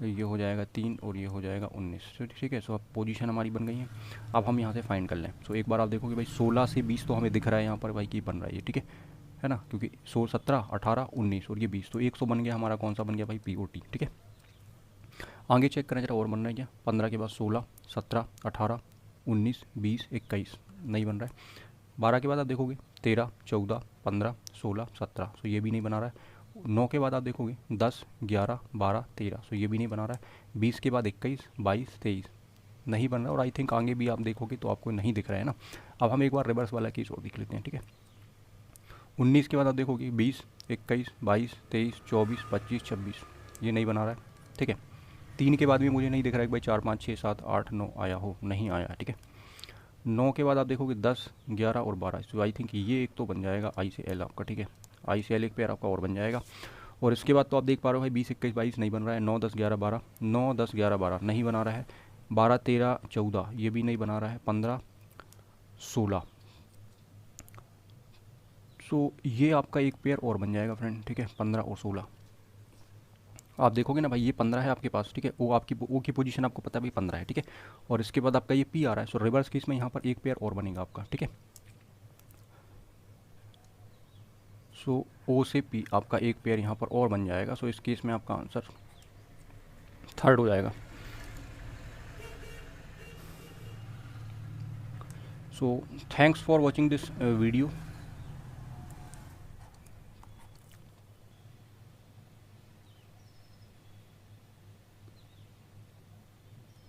ये हो जाएगा 3 और ये हो जाएगा 19, ठीक है। सो अब पोजीशन हमारी बन गई है। अब हम यहाँ से फाइंड कर लें। सो एक बार आप देखोगे भाई 16 से 20 तो हमें दिख रहा है यहाँ पर भाई कि बन रहा है ये, ठीक है ना, क्योंकि 16 17 18 19 और ये 20, तो 100 बन गया हमारा, कौन सा बन गया भाई, POT, ठीक है। आगे चेक करें जरा और बन रहा है क्या। 15 के बाद 16 17 18 19 20 21 नहीं बन रहा है। 12 के बाद आप देखोगे 13 14 15 16 17, सो ये भी नहीं बना रहा है। 9 के बाद आप देखोगे 10 11 12 13, सो ये भी नहीं बना रहा है। 20 के बाद 21 22 23 नहीं बन रहा है। और आई थिंक आगे भी आप देखोगे तो आपको नहीं दिख रहा है ना। अब हम एक बार रिवर्स वाला केस और देख लेते हैं, ठीक है। 19 के बाद आप देखोगे 20 21 22 23 24 25 26, ये नहीं बना रहा है, ठीक है। 3 के बाद भी मुझे नहीं दिख रहा है कि भाई 4 5 6 7 8 9 आया हो, नहीं आया, ठीक है। 9 के बाद आप देखोगे 10 11 और 12, तो आई थिंक ये एक तो बन जाएगा I से L आपका, ठीक है। I से L एक पेयर आपका और बन जाएगा। और इसके बाद तो आप देख पा रहे हो भाई 20 21 22 नहीं बन रहा है, 9 10 11 12 9 10 11 12 नहीं बना रहा है, 12 13 14 ये भी नहीं बना रहा है, 15 16, सो ये आपका एक पेयर और बन जाएगा फ्रेंड, ठीक है, 15 और 16। आप देखोगे ना भाई, ये 15 है आपके पास, ठीक है, ओ आपकी ओ की पोजीशन आपको पता है भाई 15 है, ठीक है, और इसके बाद आपका ये पी आ रहा है, सो रिवर्स केस में यहाँ पर एक पेयर और बनेगा आपका, ठीक है। सो ओ से पी आपका एक पेयर यहाँ पर और बन जाएगा, सो इस केस में आपका आंसर थर्ड हो जाएगा। So thanks for watching this video.